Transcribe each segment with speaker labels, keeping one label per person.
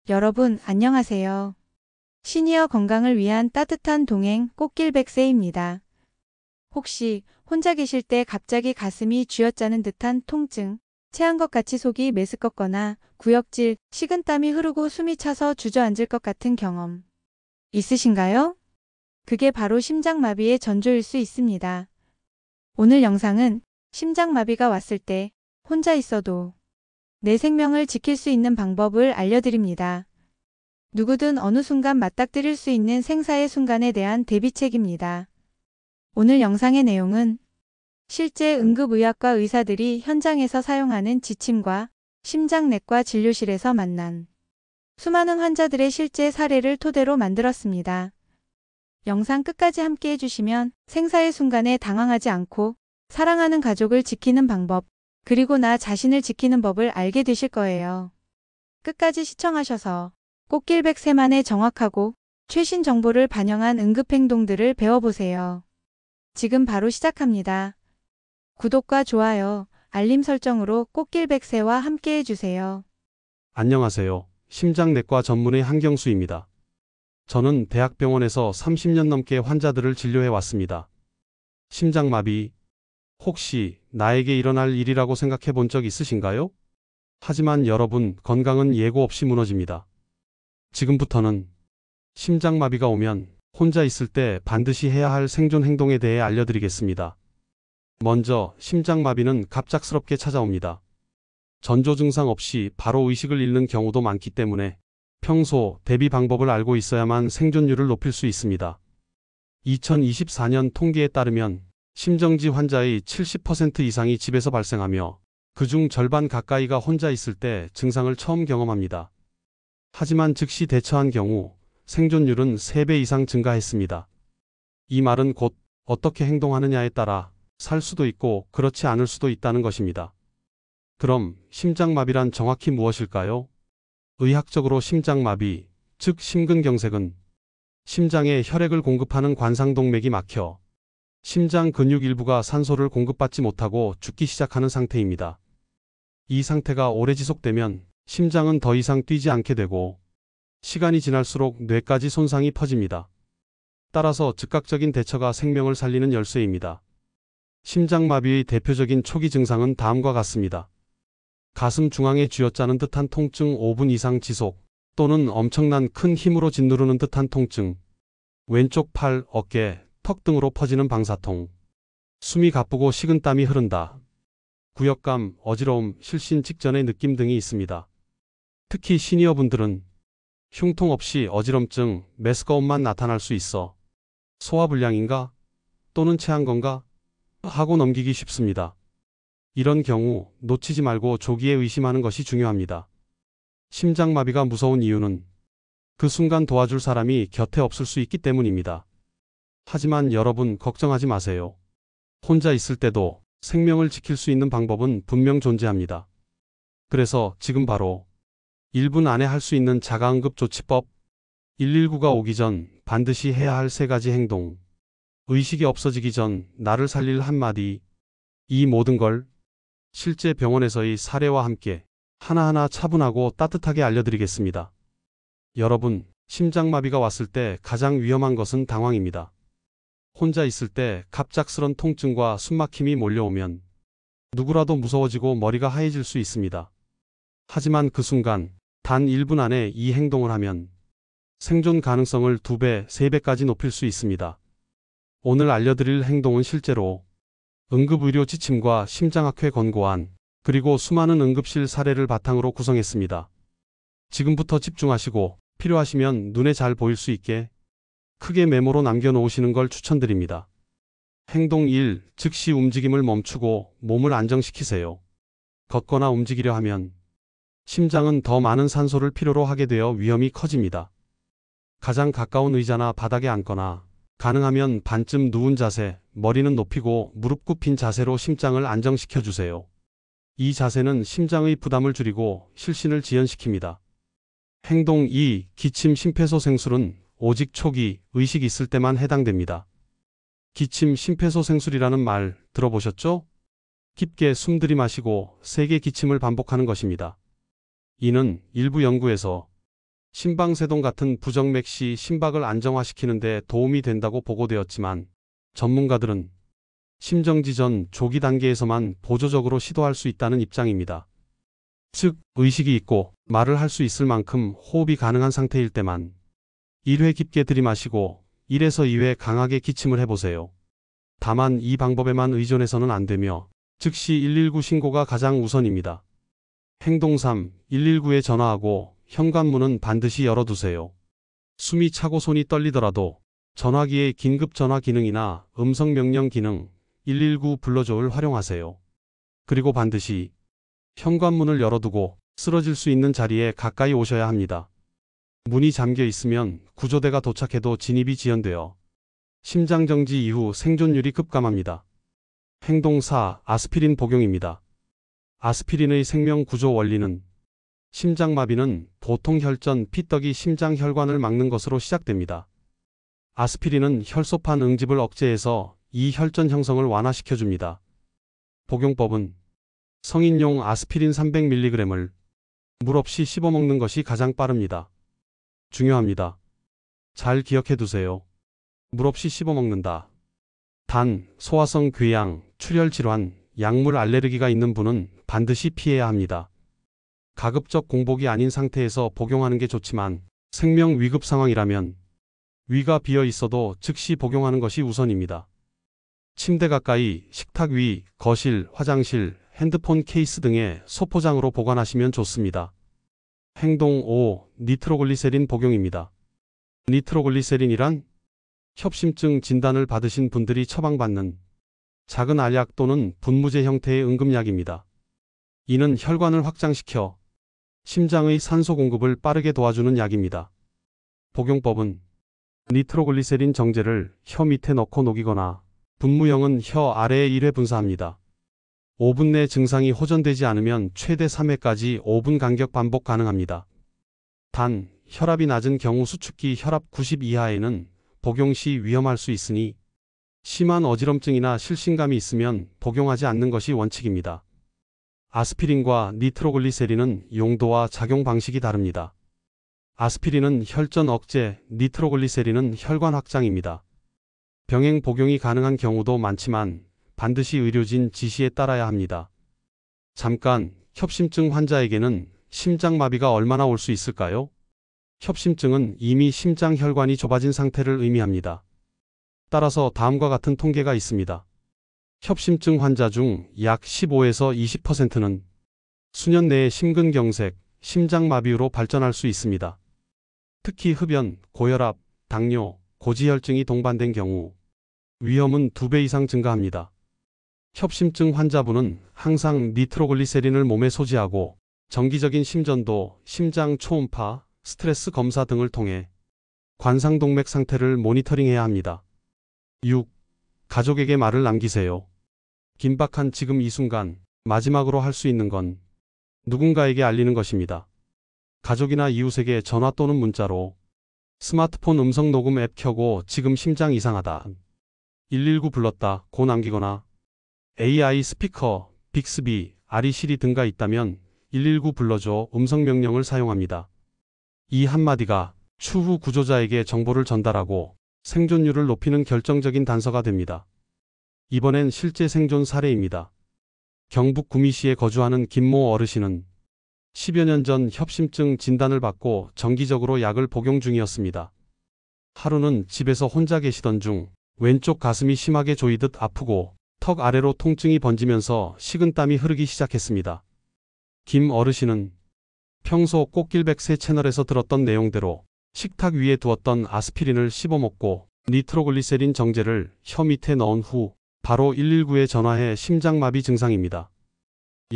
Speaker 1: 여러분, 안녕하세요. 시니어 건강을 위한 따뜻한 동행 꽃길 백세입니다. 혹시 혼자 계실 때 갑자기 가슴이 쥐어짜는 듯한 통증, 체한 것 같이 속이 메스껍거나 구역질, 식은땀이 흐르고 숨이 차서 주저앉을 것 같은 경험 있으신가요? 그게 바로 심장마비의 전조일 수 있습니다. 오늘 영상은 심장마비가 왔을 때 혼자 있어도 내 생명을 지킬 수 있는 방법을 알려드립니다. 누구든 어느 순간 맞닥뜨릴 수 있는 생사의 순간에 대한 대비책입니다. 오늘 영상의 내용은 실제 응급의학과 의사들이 현장에서 사용하는 지침과 심장내과 진료실에서 만난 수많은 환자들의 실제 사례를 토대로 만들었습니다. 영상 끝까지 함께 해주시면 생사의 순간에 당황하지 않고 사랑하는 가족을 지키는 방법, 그리고 나 자신을 지키는 법을 알게 되실 거예요. 끝까지 시청하셔서 꽃길 백세만의 정확하고 최신 정보를 반영한 응급행동들을 배워보세요. 지금 바로 시작합니다. 구독과 좋아요, 알림 설정으로 꽃길 백세와 함께 해주세요.
Speaker 2: 안녕하세요. 심장내과 전문의 한경수입니다. 저는 대학병원에서 30년 넘게 환자들을 진료해 왔습니다. 심장마비, 혹시 나에게 일어날 일이라고 생각해 본 적 있으신가요? 하지만 여러분, 건강은 예고 없이 무너집니다. 지금부터는 심장마비가 오면 혼자 있을 때 반드시 해야 할 생존 행동에 대해 알려드리겠습니다. 먼저 심장마비는 갑작스럽게 찾아옵니다. 전조 증상 없이 바로 의식을 잃는 경우도 많기 때문에 평소 대비 방법을 알고 있어야만 생존율을 높일 수 있습니다. 2024년 통계에 따르면 심정지 환자의 70% 이상이 집에서 발생하며 그중 절반 가까이가 혼자 있을 때 증상을 처음 경험합니다. 하지만 즉시 대처한 경우 생존율은 3배 이상 증가했습니다. 이 말은 곧 어떻게 행동하느냐에 따라 살 수도 있고 그렇지 않을 수도 있다는 것입니다. 그럼 심장마비란 정확히 무엇일까요? 의학적으로 심장마비, 즉 심근경색은 심장에 혈액을 공급하는 관상동맥이 막혀 심장 근육 일부가 산소를 공급받지 못하고 죽기 시작하는 상태입니다. 이 상태가 오래 지속되면 심장은 더 이상 뛰지 않게 되고 시간이 지날수록 뇌까지 손상이 퍼집니다. 따라서 즉각적인 대처가 생명을 살리는 열쇠입니다. 심장마비의 대표적인 초기 증상은 다음과 같습니다. 가슴 중앙에 쥐어짜는 듯한 통증 5분 이상 지속, 또는 엄청난 큰 힘으로 짓누르는 듯한 통증, 왼쪽 팔, 어깨, 턱 등으로 퍼지는 방사통, 숨이 가쁘고 식은땀이 흐른다, 구역감, 어지러움, 실신 직전의 느낌 등이 있습니다. 특히 시니어분들은 흉통 없이 어지럼증, 메스꺼움만 나타날 수 있어 소화불량인가? 또는 체한 건가? 하고 넘기기 쉽습니다. 이런 경우 놓치지 말고 조기에 의심하는 것이 중요합니다. 심장마비가 무서운 이유는 그 순간 도와줄 사람이 곁에 없을 수 있기 때문입니다. 하지만 여러분, 걱정하지 마세요. 혼자 있을 때도 생명을 지킬 수 있는 방법은 분명 존재합니다. 그래서 지금 바로 1분 안에 할 수 있는 자가응급조치법, 119가 오기 전 반드시 해야 할 3가지 행동, 의식이 없어지기 전 나를 살릴 한마디, 이 모든 걸 실제 병원에서의 사례와 함께 하나하나 차분하고 따뜻하게 알려드리겠습니다. 여러분, 심장마비가 왔을 때 가장 위험한 것은 당황입니다. 혼자 있을 때 갑작스런 통증과 숨막힘이 몰려오면 누구라도 무서워지고 머리가 하얘질 수 있습니다. 하지만 그 순간 단 1분 안에 이 행동을 하면 생존 가능성을 2배, 3배까지 높일 수 있습니다. 오늘 알려드릴 행동은 실제로 응급의료 지침과 심장학회 권고안, 그리고 수많은 응급실 사례를 바탕으로 구성했습니다. 지금부터 집중하시고 필요하시면 눈에 잘 보일 수 있게 크게 메모로 남겨놓으시는 걸 추천드립니다. 행동 1. 즉시 움직임을 멈추고 몸을 안정시키세요. 걷거나 움직이려 하면 심장은 더 많은 산소를 필요로 하게 되어 위험이 커집니다. 가장 가까운 의자나 바닥에 앉거나 가능하면 반쯤 누운 자세, 머리는 높이고 무릎 굽힌 자세로 심장을 안정시켜 주세요. 이 자세는 심장의 부담을 줄이고 실신을 지연시킵니다. 행동 2. 기침 심폐소생술은 오직 초기 의식 있을 때만 해당됩니다. 기침 심폐소생술이라는 말 들어보셨죠? 깊게 숨 들이마시고 세게 기침을 반복하는 것입니다. 이는 일부 연구에서 심방세동 같은 부정맥 시 심박을 안정화시키는 데 도움이 된다고 보고되었지만 전문가들은 심정지 전 조기 단계에서만 보조적으로 시도할 수 있다는 입장입니다. 즉, 의식이 있고 말을 할 수 있을 만큼 호흡이 가능한 상태일 때만 1회 깊게 들이마시고 1에서 2회 강하게 기침을 해보세요. 다만 이 방법에만 의존해서는 안 되며 즉시 119 신고가 가장 우선입니다. 행동 3. 119에 전화하고 현관문은 반드시 열어두세요. 숨이 차고 손이 떨리더라도 전화기의 긴급 전화 기능이나 음성 명령 기능 119 불러줘를 활용하세요. 그리고 반드시 현관문을 열어두고 쓰러질 수 있는 자리에 가까이 오셔야 합니다. 문이 잠겨 있으면 구조대가 도착해도 진입이 지연되어 심장정지 이후 생존율이 급감합니다. 행동 4. 아스피린 복용입니다. 아스피린의 생명구조 원리는 심장마비는 보통 혈전, 피떡이 심장 혈관을 막는 것으로 시작됩니다. 아스피린은 혈소판 응집을 억제해서 이 혈전 형성을 완화시켜줍니다. 복용법은 성인용 아스피린 300mg을 물 없이 씹어먹는 것이 가장 빠릅니다. 중요합니다. 잘 기억해두세요. 물 없이 씹어먹는다. 단, 소화성 궤양, 출혈 질환, 약물 알레르기가 있는 분은 반드시 피해야 합니다. 가급적 공복이 아닌 상태에서 복용하는 게 좋지만 생명 위급 상황이라면 위가 비어 있어도 즉시 복용하는 것이 우선입니다. 침대 가까이, 식탁 위, 거실, 화장실, 핸드폰 케이스 등의 소포장으로 보관하시면 좋습니다. 행동 5. 니트로글리세린 복용입니다. 니트로글리세린이란 협심증 진단을 받으신 분들이 처방받는 작은 알약 또는 분무제 형태의 응급약입니다. 이는 혈관을 확장시켜 심장의 산소 공급을 빠르게 도와주는 약입니다. 복용법은 니트로글리세린 정제를 혀 밑에 넣고 녹이거나 분무형은 혀 아래에 1회 분사합니다. 5분 내 증상이 호전되지 않으면 최대 3회까지 5분 간격 반복 가능합니다. 단, 혈압이 낮은 경우 수축기 혈압 90 이하에는 복용 시 위험할 수 있으니 심한 어지럼증이나 실신감이 있으면 복용하지 않는 것이 원칙입니다. 아스피린과 니트로글리세린은 용도와 작용 방식이 다릅니다. 아스피린은 혈전 억제, 니트로글리세린은 혈관 확장입니다. 병행 복용이 가능한 경우도 많지만 반드시 의료진 지시에 따라야 합니다. 잠깐, 협심증 환자에게는 심장마비가 얼마나 올 수 있을까요? 협심증은 이미 심장 혈관이 좁아진 상태를 의미합니다. 따라서 다음과 같은 통계가 있습니다. 협심증 환자 중 약 15에서 20%는 수년 내에 심근경색, 심장마비로 발전할 수 있습니다. 특히 흡연, 고혈압, 당뇨, 고지혈증이 동반된 경우 위험은 2배 이상 증가합니다. 협심증 환자분은 항상 니트로글리세린을 몸에 소지하고 정기적인 심전도, 심장 초음파, 스트레스 검사 등을 통해 관상동맥 상태를 모니터링해야 합니다. 6. 가족에게 말을 남기세요. 긴박한 지금 이 순간 마지막으로 할 수 있는 건 누군가에게 알리는 것입니다. 가족이나 이웃에게 전화 또는 문자로 스마트폰 음성 녹음 앱 켜고 지금 심장 이상하다. 119 불렀다 고 남기거나 AI 스피커, 빅스비, 아리 시리 등가 있다면 119 불러줘 음성 명령을 사용합니다. 이 한마디가 추후 구조자에게 정보를 전달하고 생존율을 높이는 결정적인 단서가 됩니다. 이번엔 실제 생존 사례입니다. 경북 구미시에 거주하는 김모 어르신은 10여 년 전 협심증 진단을 받고 정기적으로 약을 복용 중이었습니다. 하루는 집에서 혼자 계시던 중 왼쪽 가슴이 심하게 조이듯 아프고 턱 아래로 통증이 번지면서 식은땀이 흐르기 시작했습니다. 김 어르신은 평소 꽃길백세 채널에서 들었던 내용대로 식탁 위에 두었던 아스피린을 씹어먹고 니트로글리세린 정제를 혀 밑에 넣은 후 바로 119에 전화해 심장마비 증상입니다.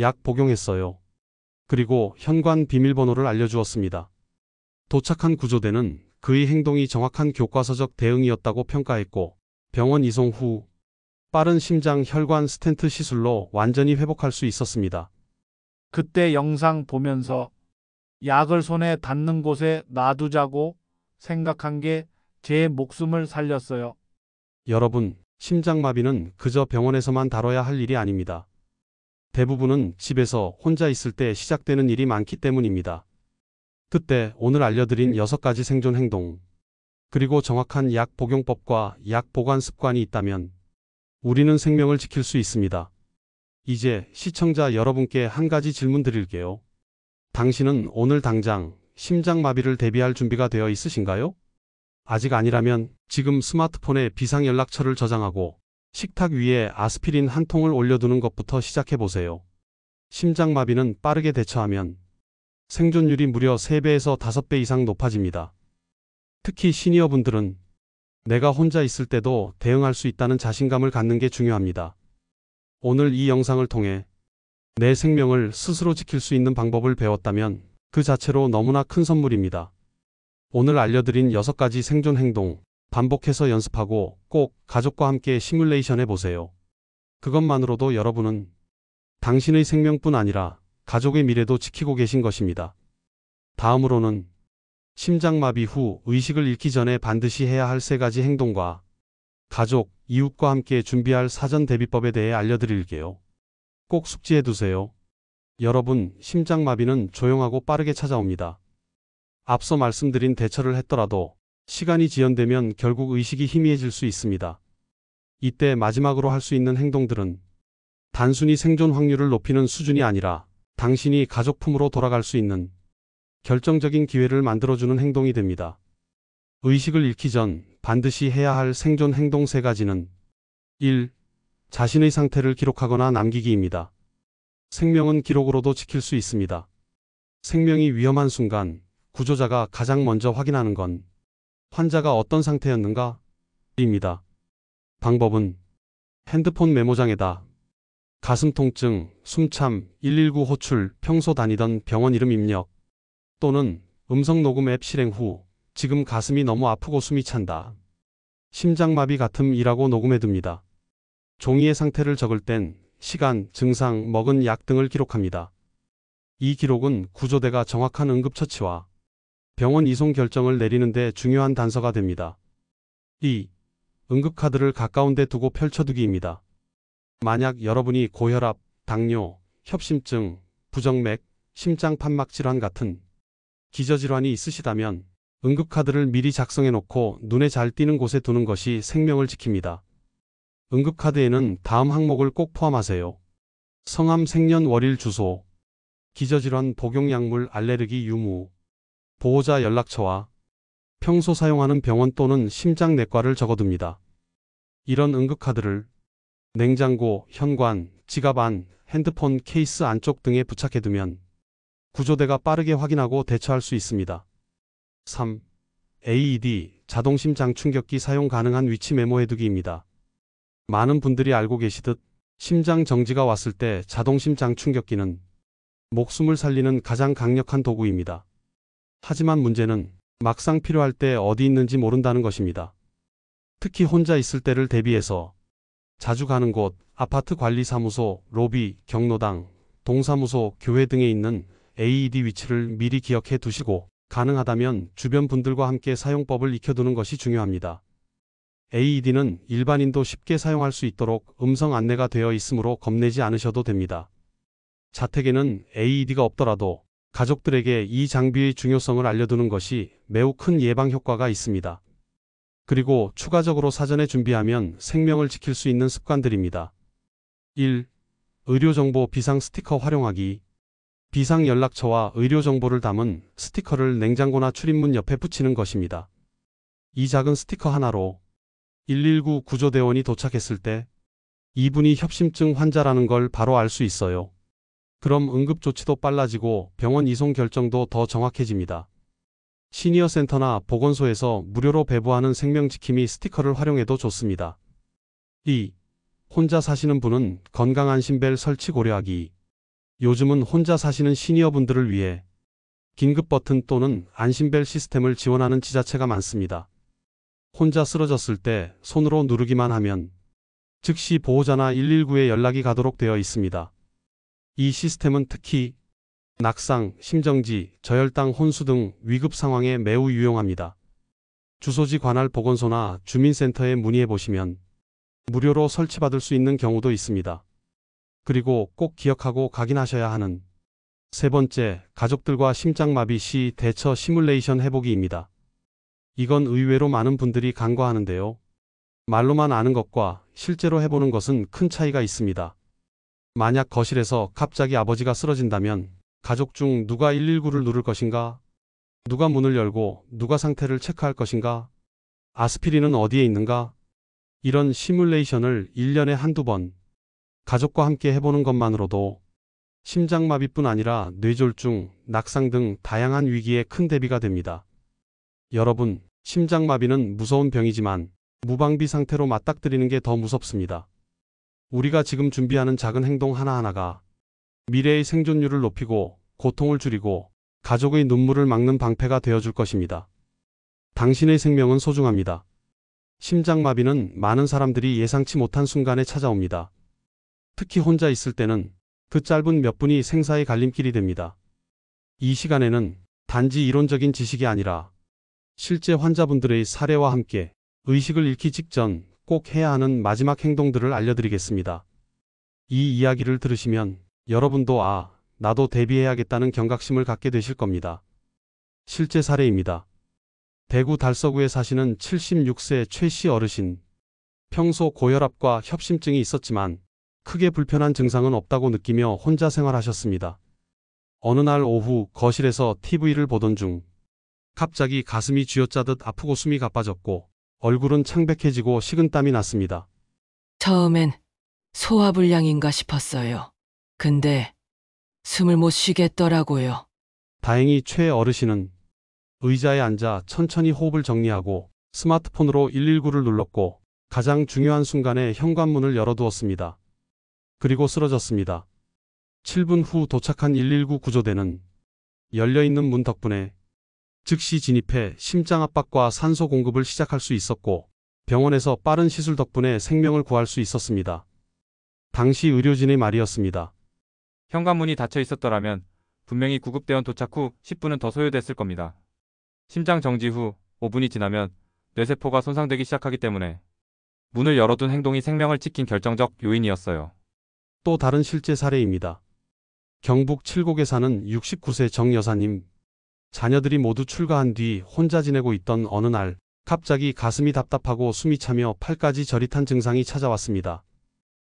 Speaker 2: 약 복용했어요. 그리고 현관 비밀번호를 알려주었습니다. 도착한 구조대는 그의 행동이 정확한 교과서적 대응이었다고 평가했고 병원 이송 후 빠른 심장 혈관 스텐트 시술로 완전히 회복할 수 있었습니다.
Speaker 3: 그때 영상 보면서 약을 손에 닿는 곳에 놔두자고 생각한 게 제 목숨을 살렸어요.
Speaker 2: 여러분, 심장마비는 그저 병원에서만 다뤄야 할 일이 아닙니다. 대부분은 집에서 혼자 있을 때 시작되는 일이 많기 때문입니다. 그때 오늘 알려드린 6가지 생존 행동, 그리고 정확한 약 복용법과 약 보관 습관이 있다면 우리는 생명을 지킬 수 있습니다. 이제 시청자 여러분께 한 가지 질문 드릴게요. 당신은 오늘 당장 심장마비를 대비할 준비가 되어 있으신가요? 아직 아니라면 지금 스마트폰에 비상연락처를 저장하고 식탁 위에 아스피린 한 통을 올려두는 것부터 시작해보세요. 심장마비는 빠르게 대처하면 생존율이 무려 3배에서 5배 이상 높아집니다. 특히 시니어분들은 내가 혼자 있을 때도 대응할 수 있다는 자신감을 갖는 게 중요합니다. 오늘 이 영상을 통해 내 생명을 스스로 지킬 수 있는 방법을 배웠다면 그 자체로 너무나 큰 선물입니다. 오늘 알려드린 6가지 생존 행동, 반복해서 연습하고 꼭 가족과 함께 시뮬레이션 해보세요. 그것만으로도 여러분은 당신의 생명뿐 아니라 가족의 미래도 지키고 계신 것입니다. 다음으로는 심장마비 후 의식을 잃기 전에 반드시 해야 할 3가지 행동과 가족, 이웃과 함께 준비할 사전 대비법에 대해 알려드릴게요. 꼭 숙지해두세요. 여러분, 심장마비는 조용하고 빠르게 찾아옵니다. 앞서 말씀드린 대처를 했더라도 시간이 지연되면 결국 의식이 희미해질 수 있습니다. 이때 마지막으로 할 수 있는 행동들은 단순히 생존 확률을 높이는 수준이 아니라 당신이 가족 품으로 돌아갈 수 있는 결정적인 기회를 만들어주는 행동이 됩니다. 의식을 잃기 전 반드시 해야 할 생존 행동 3가지는 1. 자신의 상태를 기록하거나 남기기입니다. 생명은 기록으로도 지킬 수 있습니다. 생명이 위험한 순간 구조자가 가장 먼저 확인하는 건 환자가 어떤 상태였는가? 입니다. 방법은 핸드폰 메모장에다 가슴 통증, 숨참, 119 호출, 평소 다니던 병원 이름 입력 또는 음성 녹음 앱 실행 후 지금 가슴이 너무 아프고 숨이 찬다. 심장마비 같음이라고 녹음해둡니다. 종이의 상태를 적을 땐 시간, 증상, 먹은 약 등을 기록합니다. 이 기록은 구조대가 정확한 응급처치와 병원 이송 결정을 내리는 데 중요한 단서가 됩니다. 2. 응급카드를 가까운 데 두고 펼쳐두기입니다. 만약 여러분이 고혈압, 당뇨, 협심증, 부정맥, 심장판막질환 같은 기저질환이 있으시다면 응급카드를 미리 작성해놓고 눈에 잘 띄는 곳에 두는 것이 생명을 지킵니다. 응급카드에는 다음 항목을 꼭 포함하세요. 성함, 생년월일, 주소, 기저질환, 복용약물, 알레르기 유무, 보호자 연락처와 평소 사용하는 병원 또는 심장내과를 적어둡니다. 이런 응급카드를 냉장고, 현관, 지갑 안, 핸드폰 케이스 안쪽 등에 부착해두면 구조대가 빠르게 확인하고 대처할 수 있습니다. 3. AED, 자동심장 충격기 사용 가능한 위치 메모해두기입니다. 많은 분들이 알고 계시듯 심장 정지가 왔을 때 자동심장 충격기는 목숨을 살리는 가장 강력한 도구입니다. 하지만 문제는 막상 필요할 때 어디 있는지 모른다는 것입니다. 특히 혼자 있을 때를 대비해서 자주 가는 곳, 아파트 관리사무소, 로비, 경로당, 동사무소, 교회 등에 있는 AED 위치를 미리 기억해 두시고 가능하다면 주변 분들과 함께 사용법을 익혀두는 것이 중요합니다. AED는 일반인도 쉽게 사용할 수 있도록 음성 안내가 되어 있으므로 겁내지 않으셔도 됩니다. 자택에는 AED가 없더라도 가족들에게 이 장비의 중요성을 알려두는 것이 매우 큰 예방 효과가 있습니다. 그리고 추가적으로 사전에 준비하면 생명을 지킬 수 있는 습관들입니다. 1. 의료정보 비상 스티커 활용하기. 비상연락처와 의료정보를 담은 스티커를 냉장고나 출입문 옆에 붙이는 것입니다. 이 작은 스티커 하나로 119 구조대원이 도착했을 때 이분이 협심증 환자라는 걸 바로 알 수 있어요. 그럼 응급조치도 빨라지고 병원 이송 결정도 더 정확해집니다. 시니어센터나 보건소에서 무료로 배부하는 생명지킴이 스티커를 활용해도 좋습니다. 2. 혼자 사시는 분은 건강안심벨 설치 고려하기. 요즘은 혼자 사시는 시니어분들을 위해 긴급 버튼 또는 안심벨 시스템을 지원하는 지자체가 많습니다. 혼자 쓰러졌을 때 손으로 누르기만 하면 즉시 보호자나 119에 연락이 가도록 되어 있습니다. 이 시스템은 특히 낙상, 심정지, 저혈당, 혼수 등 위급 상황에 매우 유용합니다. 주소지 관할 보건소나 주민센터에 문의해 보시면 무료로 설치받을 수 있는 경우도 있습니다. 그리고 꼭 기억하고 각인하셔야 하는 세 번째, 가족들과 심장마비 시 대처 시뮬레이션 해보기입니다. 이건 의외로 많은 분들이 간과하는데요. 말로만 아는 것과 실제로 해보는 것은 큰 차이가 있습니다. 만약 거실에서 갑자기 아버지가 쓰러진다면 가족 중 누가 119를 누를 것인가? 누가 문을 열고 누가 상태를 체크할 것인가? 아스피린은 어디에 있는가? 이런 시뮬레이션을 1년에 한두 번 가족과 함께 해보는 것만으로도 심장마비뿐 아니라 뇌졸중, 낙상 등 다양한 위기에 큰 대비가 됩니다. 여러분, 심장마비는 무서운 병이지만 무방비 상태로 맞닥뜨리는 게 더 무섭습니다. 우리가 지금 준비하는 작은 행동 하나하나가 미래의 생존율을 높이고 고통을 줄이고 가족의 눈물을 막는 방패가 되어줄 것입니다. 당신의 생명은 소중합니다. 심장마비는 많은 사람들이 예상치 못한 순간에 찾아옵니다. 특히 혼자 있을 때는 그 짧은 몇 분이 생사의 갈림길이 됩니다. 이 시간에는 단지 이론적인 지식이 아니라 실제 환자분들의 사례와 함께 의식을 잃기 직전 꼭 해야 하는 마지막 행동들을 알려드리겠습니다. 이 이야기를 들으시면 여러분도 나도 대비해야겠다는 경각심을 갖게 되실 겁니다. 실제 사례입니다. 대구 달서구에 사시는 76세 최 씨 어르신. 평소 고혈압과 협심증이 있었지만 크게 불편한 증상은 없다고 느끼며 혼자 생활하셨습니다. 어느 날 오후 거실에서 TV를 보던 중 갑자기 가슴이 쥐어짜듯 아프고 숨이 가빠졌고 얼굴은 창백해지고 식은땀이 났습니다.
Speaker 4: 처음엔 소화불량인가 싶었어요. 근데 숨을 못 쉬겠더라고요.
Speaker 2: 다행히 최 어르신은 의자에 앉아 천천히 호흡을 정리하고 스마트폰으로 119를 눌렀고 가장 중요한 순간에 현관문을 열어두었습니다. 그리고 쓰러졌습니다. 7분 후 도착한 119 구조대는 열려있는 문 덕분에 즉시 진입해 심장압박과 산소 공급을 시작할 수 있었고 병원에서 빠른 시술 덕분에 생명을 구할 수 있었습니다. 당시 의료진의 말이었습니다.
Speaker 5: 현관문이 닫혀 있었더라면 분명히 구급대원 도착 후 10분은 더 소요됐을 겁니다. 심장 정지 후 5분이 지나면 뇌세포가 손상되기 시작하기 때문에 문을 열어둔 행동이 생명을 지킨 결정적 요인이었어요.
Speaker 2: 또 다른 실제 사례입니다. 경북 칠곡에 사는 69세 정 여사님. 자녀들이 모두 출가한 뒤 혼자 지내고 있던 어느 날 갑자기 가슴이 답답하고 숨이 차며 팔까지 저릿한 증상이 찾아왔습니다.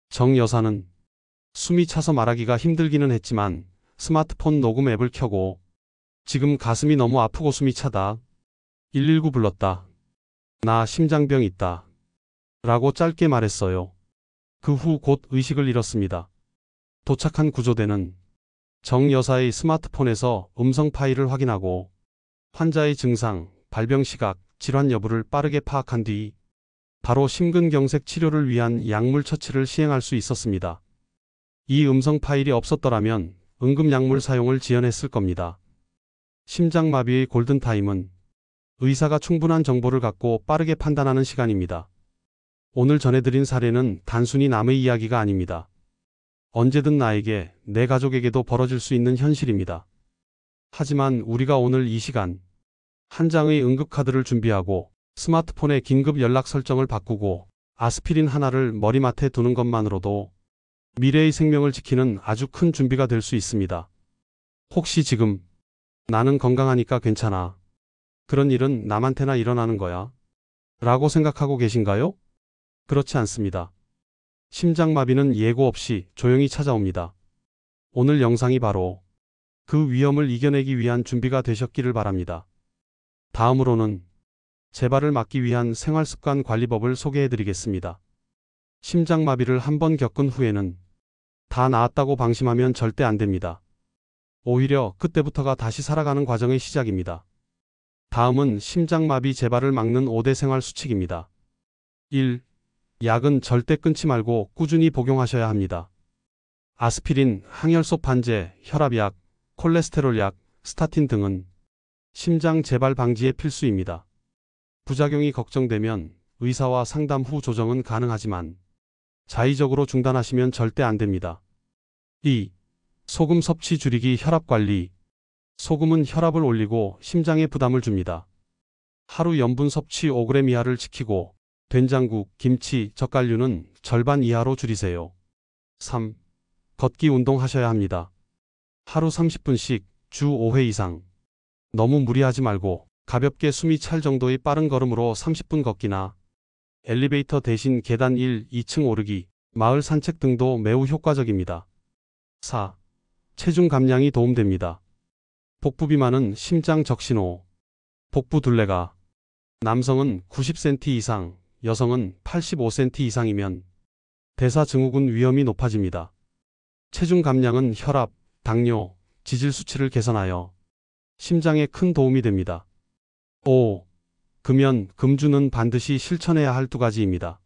Speaker 2: 정 여사는 숨이 차서 말하기가 힘들기는 했지만 스마트폰 녹음 앱을 켜고 지금 가슴이 너무 아프고 숨이 차다. 119 불렀다. 나 심장병 있다. 라고 짧게 말했어요. 그 후 곧 의식을 잃었습니다. 도착한 구조대는 정 여사의 스마트폰에서 음성 파일을 확인하고 환자의 증상, 발병 시각, 질환 여부를 빠르게 파악한 뒤 바로 심근경색 치료를 위한 약물 처치를 시행할 수 있었습니다. 이 음성 파일이 없었더라면 응급약물 사용을 지연했을 겁니다. 심장마비의 골든타임은 의사가 충분한 정보를 갖고 빠르게 판단하는 시간입니다. 오늘 전해드린 사례는 단순히 남의 이야기가 아닙니다. 언제든 나에게, 내 가족에게도 벌어질 수 있는 현실입니다. 하지만 우리가 오늘 이 시간 한 장의 응급카드를 준비하고 스마트폰의 긴급 연락 설정을 바꾸고 아스피린 하나를 머리맡에 두는 것만으로도 미래의 생명을 지키는 아주 큰 준비가 될 수 있습니다. 혹시 지금 나는 건강하니까 괜찮아. 그런 일은 남한테나 일어나는 거야. 라고 생각하고 계신가요? 그렇지 않습니다. 심장마비는 예고 없이 조용히 찾아옵니다. 오늘 영상이 바로 그 위험을 이겨내기 위한 준비가 되셨기를 바랍니다. 다음으로는 재발을 막기 위한 생활습관 관리법을 소개해드리겠습니다. 심장마비를 한번 겪은 후에는 다 나았다고 방심하면 절대 안 됩니다. 오히려 그때부터가 다시 살아가는 과정의 시작입니다. 다음은 심장마비 재발을 막는 5대 생활 수칙입니다. 1. 약은 절대 끊지 말고 꾸준히 복용하셔야 합니다. 아스피린, 항혈소 판제, 혈압약, 콜레스테롤약, 스타틴 등은 심장 재발 방지에 필수입니다. 부작용이 걱정되면 의사와 상담 후 조정은 가능하지만 자의적으로 중단하시면 절대 안 됩니다. 2. 소금 섭취 줄이기 혈압 관리. 소금은 혈압을 올리고 심장에 부담을 줍니다. 하루 염분 섭취 5g 이하를 지키고 된장국, 김치, 젓갈류는 절반 이하로 줄이세요. 3. 걷기 운동하셔야 합니다. 하루 30분씩 주 5회 이상. 너무 무리하지 말고 가볍게 숨이 찰 정도의 빠른 걸음으로 30분 걷기나 엘리베이터 대신 계단 1, 2층 오르기, 마을 산책 등도 매우 효과적입니다. 4. 체중 감량이 도움됩니다. 복부 비만은 심장 적신호. 복부 둘레가 남성은 90cm 이상, 여성은 85cm 이상이면 대사증후군 위험이 높아집니다. 체중 감량은 혈압, 당뇨, 지질 수치를 개선하여 심장에 큰 도움이 됩니다. 5. 금연, 금주는 반드시 실천해야 할 두 가지입니다.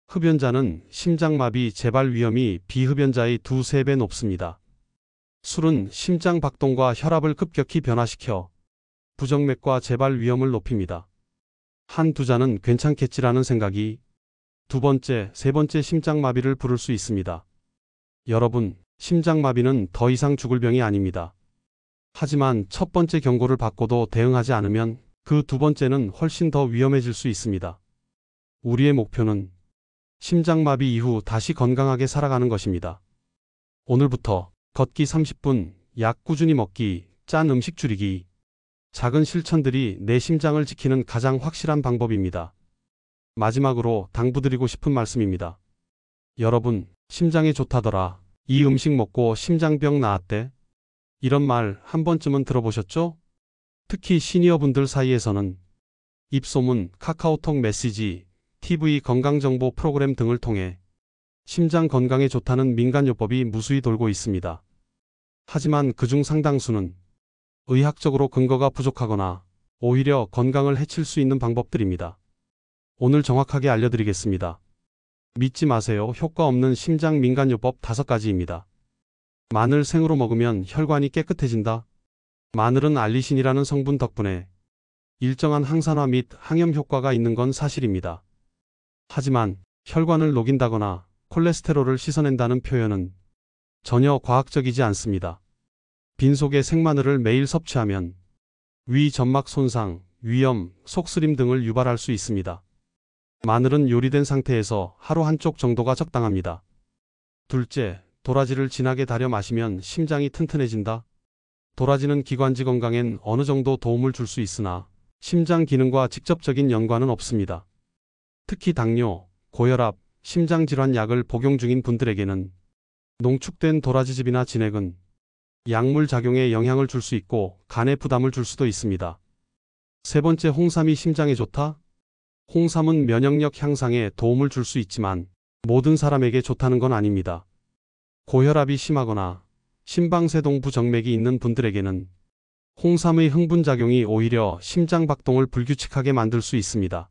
Speaker 2: 흡연자는 심장마비 재발 위험이 비흡연자의 2~3배 높습니다. 술은 심장 박동과 혈압을 급격히 변화시켜 부정맥과 재발 위험을 높입니다. 한두 잔은 괜찮겠지라는 생각이 두 번째, 세 번째 심장마비를 부를 수 있습니다. 여러분, 심장마비는 더 이상 죽을 병이 아닙니다. 하지만 첫 번째 경고를 받고도 대응하지 않으면 그 두 번째는 훨씬 더 위험해질 수 있습니다. 우리의 목표는 심장마비 이후 다시 건강하게 살아가는 것입니다. 오늘부터 걷기 30분, 약 꾸준히 먹기, 짠 음식 줄이기. 작은 실천들이 내 심장을 지키는 가장 확실한 방법입니다. 마지막으로 당부드리고 싶은 말씀입니다. 여러분, 심장에 좋다더라. 이 음식 먹고 심장병 나았대. 이런 말 한 번쯤은 들어보셨죠? 특히 시니어분들 사이에서는 입소문, 카카오톡 메시지, TV 건강정보 프로그램 등을 통해 심장 건강에 좋다는 민간요법이 무수히 돌고 있습니다. 하지만 그중 상당수는 의학적으로 근거가 부족하거나 오히려 건강을 해칠 수 있는 방법들입니다. 오늘 정확하게 알려드리겠습니다. 믿지 마세요. 효과 없는 심장 민간요법 5가지입니다. 마늘 생으로 먹으면 혈관이 깨끗해진다. 마늘은 알리신이라는 성분 덕분에 일정한 항산화 및 항염 효과가 있는 건 사실입니다. 하지만 혈관을 녹인다거나 콜레스테롤을 씻어낸다는 표현은 전혀 과학적이지 않습니다. 빈속에 생마늘을 매일 섭취하면 위 점막 손상, 위염, 속쓰림 등을 유발할 수 있습니다. 마늘은 요리된 상태에서 하루 한쪽 정도가 적당합니다. 둘째, 도라지를 진하게 달여 마시면 심장이 튼튼해진다. 도라지는 기관지 건강엔 어느 정도 도움을 줄 수 있으나 심장 기능과 직접적인 연관은 없습니다. 특히 당뇨, 고혈압, 심장질환 약을 복용 중인 분들에게는 농축된 도라지즙이나 진액은 약물 작용에 영향을 줄 수 있고 간에 부담을 줄 수도 있습니다. 세 번째, 홍삼이 심장에 좋다? 홍삼은 면역력 향상에 도움을 줄 수 있지만 모든 사람에게 좋다는 건 아닙니다. 고혈압이 심하거나 심방세동 부정맥이 있는 분들에게는 홍삼의 흥분작용이 오히려 심장박동을 불규칙하게 만들 수 있습니다.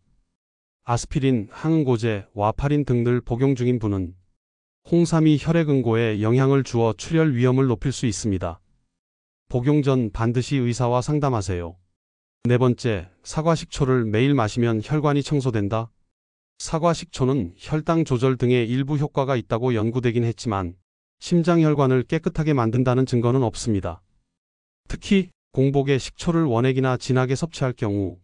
Speaker 2: 아스피린, 항응고제, 와파린 등을 복용 중인 분은 홍삼이 혈액응고에 영향을 주어 출혈 위험을 높일 수 있습니다. 복용 전 반드시 의사와 상담하세요. 네 번째, 사과식초를 매일 마시면 혈관이 청소된다. 사과식초는 혈당 조절 등의 일부 효과가 있다고 연구되긴 했지만 심장혈관을 깨끗하게 만든다는 증거는 없습니다. 특히 공복에 식초를 원액이나 진하게 섭취할 경우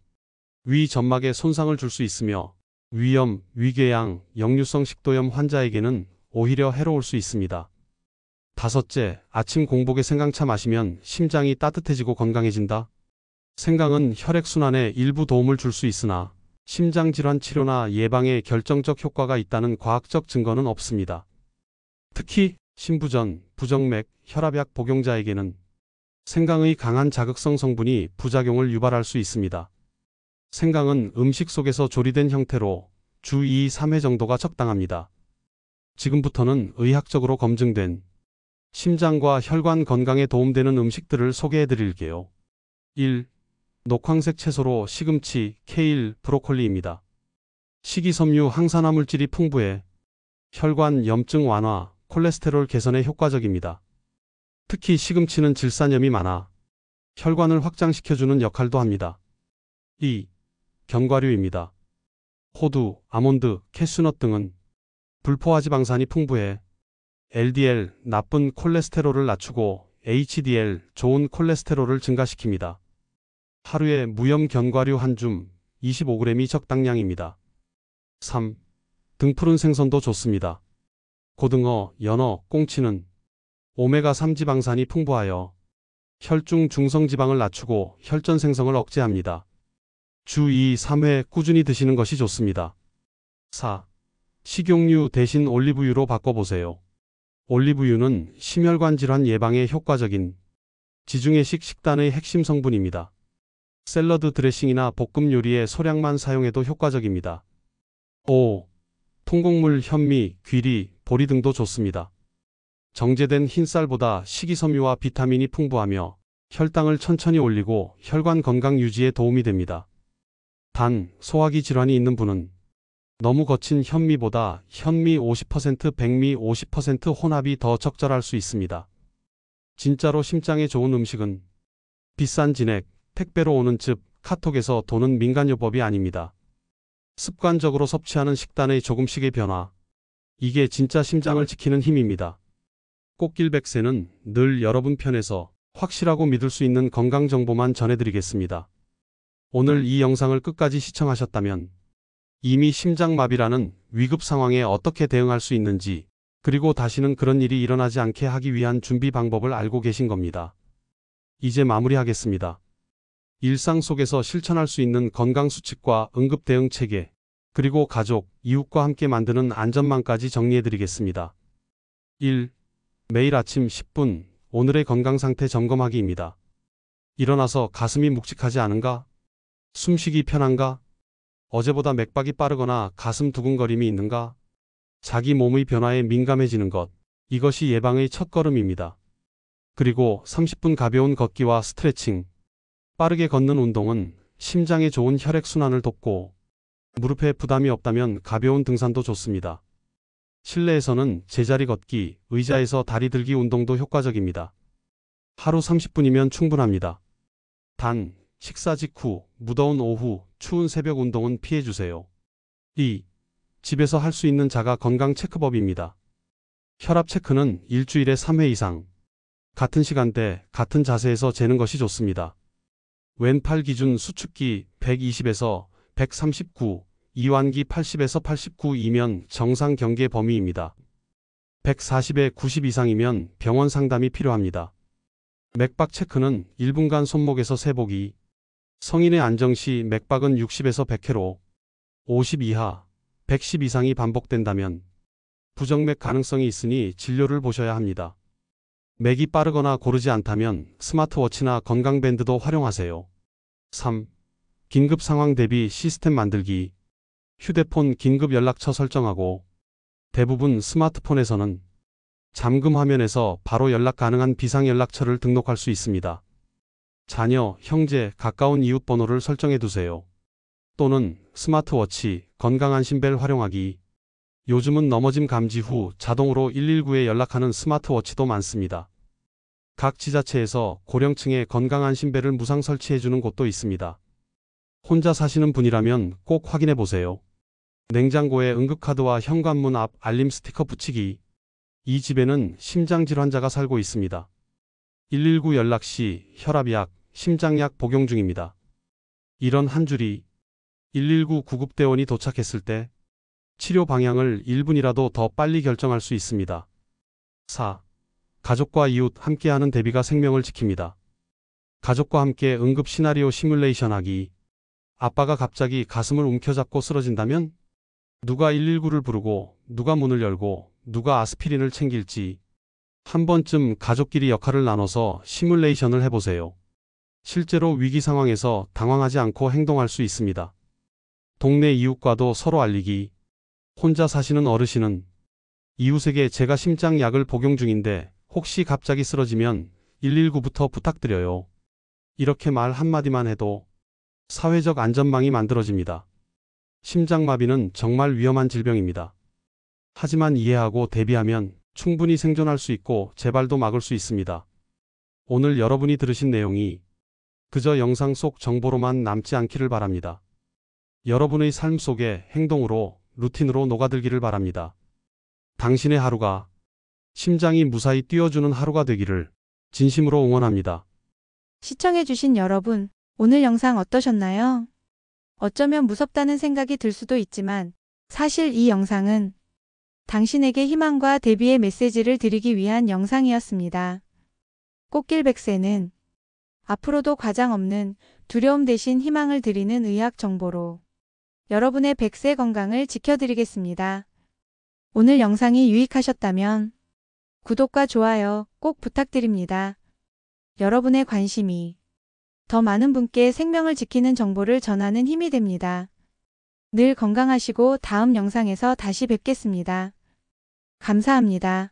Speaker 2: 위 점막에 손상을 줄 수 있으며 위염, 위궤양, 역류성 식도염 환자에게는 오히려 해로울 수 있습니다. 다섯째, 아침 공복에 생강차 마시면 심장이 따뜻해지고 건강해진다. 생강은 혈액순환에 일부 도움을 줄 수 있으나 심장질환 치료나 예방에 결정적 효과가 있다는 과학적 증거는 없습니다. 특히 심부전, 부정맥, 혈압약 복용자에게는 생강의 강한 자극성 성분이 부작용을 유발할 수 있습니다. 생강은 음식 속에서 조리된 형태로 주 2, 3회 정도가 적당합니다. 지금부터는 의학적으로 검증된 심장과 혈관 건강에 도움되는 음식들을 소개해 드릴게요. 1. 녹황색 채소로 시금치, 케일, 브로콜리입니다. 식이섬유 항산화 물질이 풍부해 혈관 염증 완화, 콜레스테롤 개선에 효과적입니다. 특히 시금치는 질산염이 많아 혈관을 확장시켜주는 역할도 합니다. 2. 견과류입니다. 호두, 아몬드, 캐슈넛 등은 불포화지방산이 풍부해 LDL, 나쁜 콜레스테롤을 낮추고 HDL, 좋은 콜레스테롤을 증가시킵니다. 하루에 무염 견과류 한 줌, 25g이 적당량입니다. 3. 등푸른 생선도 좋습니다. 고등어, 연어, 꽁치는 오메가3 지방산이 풍부하여 혈중 중성지방을 낮추고 혈전 생성을 억제합니다. 주 2, 3회 꾸준히 드시는 것이 좋습니다. 4. 식용유 대신 올리브유로 바꿔보세요. 올리브유는 심혈관 질환 예방에 효과적인 지중해식 식단의 핵심 성분입니다. 샐러드 드레싱이나 볶음 요리에 소량만 사용해도 효과적입니다. 5. 통곡물, 현미, 귀리, 보리 등도 좋습니다. 정제된 흰쌀보다 식이섬유와 비타민이 풍부하며 혈당을 천천히 올리고 혈관 건강 유지에 도움이 됩니다. 단, 소화기 질환이 있는 분은 너무 거친 현미보다 현미 50%, 백미 50% 혼합이 더 적절할 수 있습니다. 진짜로 심장에 좋은 음식은 비싼 진액, 택배로 오는 즙, 카톡에서 도는 민간요법이 아닙니다. 습관적으로 섭취하는 식단의 조금씩의 변화. 이게 진짜 심장을 지키는 힘입니다. 꽃길백세는 늘 여러분 편에서 확실하고 믿을 수 있는 건강 정보만 전해드리겠습니다. 오늘 이 영상을 끝까지 시청하셨다면 이미 심장마비라는 위급 상황에 어떻게 대응할 수 있는지, 그리고 다시는 그런 일이 일어나지 않게 하기 위한 준비 방법을 알고 계신 겁니다. 이제 마무리하겠습니다. 일상 속에서 실천할 수 있는 건강수칙과 응급대응 체계, 그리고 가족, 이웃과 함께 만드는 안전망까지 정리해드리겠습니다. 1. 매일 아침 10분 오늘의 건강상태 점검하기입니다. 일어나서 가슴이 묵직하지 않은가? 숨쉬기 편한가? 어제보다 맥박이 빠르거나 가슴 두근거림이 있는가? 자기 몸의 변화에 민감해지는 것, 이것이 예방의 첫걸음입니다. 그리고 30분 가벼운 걷기와 스트레칭, 빠르게 걷는 운동은 심장에 좋은 혈액순환을 돕고 무릎에 부담이 없다면 가벼운 등산도 좋습니다. 실내에서는 제자리 걷기, 의자에서 다리 들기 운동도 효과적입니다. 하루 30분이면 충분합니다. 단, 식사 직후, 무더운 오후, 추운 새벽 운동은 피해주세요. 2. 집에서 할 수 있는 자가 건강 체크법입니다. 혈압 체크는 일주일에 3회 이상, 같은 시간대, 같은 자세에서 재는 것이 좋습니다. 왼팔 기준 수축기 120에서 139, 이완기 80에서 89이면 정상 경계 범위입니다. 140에 90 이상이면 병원 상담이 필요합니다. 맥박 체크는 1분간 손목에서 세보기. 성인의 안정 시 맥박은 60에서 100회로 50 이하, 110 이상이 반복된다면 부정맥 가능성이 있으니 진료를 보셔야 합니다. 맥이 빠르거나 고르지 않다면 스마트워치나 건강밴드도 활용하세요. 3. 긴급 상황 대비 시스템 만들기. 휴대폰 긴급 연락처 설정하고, 대부분 스마트폰에서는 잠금 화면에서 바로 연락 가능한 비상연락처를 등록할 수 있습니다. 자녀, 형제, 가까운 이웃 번호를 설정해 두세요. 또는 스마트워치, 건강안심벨 활용하기. 요즘은 넘어짐 감지 후 자동으로 119에 연락하는 스마트워치도 많습니다. 각 지자체에서 고령층에 건강안심벨을 무상 설치해주는 곳도 있습니다. 혼자 사시는 분이라면 꼭 확인해 보세요. 냉장고에 응급카드와 현관문 앞 알림 스티커 붙이기. 이 집에는 심장질환자가 살고 있습니다. 119 연락 시 혈압약, 심장약 복용 중입니다. 이런 한 줄이 119 구급대원이 도착했을 때 치료 방향을 1분이라도 더 빨리 결정할 수 있습니다. 4. 가족과 이웃 함께하는 대비가 생명을 지킵니다. 가족과 함께 응급 시나리오 시뮬레이션 하기. 아빠가 갑자기 가슴을 움켜잡고 쓰러진다면 누가 119를 부르고 누가 문을 열고 누가 아스피린을 챙길지 한 번쯤 가족끼리 역할을 나눠서 시뮬레이션을 해보세요. 실제로 위기 상황에서 당황하지 않고 행동할 수 있습니다. 동네 이웃과도 서로 알리기. 혼자 사시는 어르신은 이웃에게 제가 심장약을 복용 중인데 혹시 갑자기 쓰러지면 119부터 부탁드려요. 이렇게 말 한마디만 해도 사회적 안전망이 만들어집니다. 심장마비는 정말 위험한 질병입니다. 하지만 이해하고 대비하면 충분히 생존할 수 있고 재발도 막을 수 있습니다. 오늘 여러분이 들으신 내용이 그저 영상 속 정보로만 남지 않기를 바랍니다. 여러분의 삶 속에 행동으로, 루틴으로 녹아들기를 바랍니다. 당신의 하루가 심장이 무사히 뛰어주는 하루가 되기를 진심으로 응원합니다.
Speaker 1: 시청해주신 여러분, 오늘 영상 어떠셨나요? 어쩌면 무섭다는 생각이 들 수도 있지만 사실 이 영상은 당신에게 희망과 대비의 메시지를 드리기 위한 영상이었습니다. 꽃길 100세는 앞으로도 과장 없는 두려움 대신 희망을 드리는 의학 정보로 여러분의 100세 건강을 지켜드리겠습니다. 오늘 영상이 유익하셨다면 구독과 좋아요 꼭 부탁드립니다. 여러분의 관심이 더 많은 분께 생명을 지키는 정보를 전하는 힘이 됩니다. 늘 건강하시고 다음 영상에서 다시 뵙겠습니다. 감사합니다.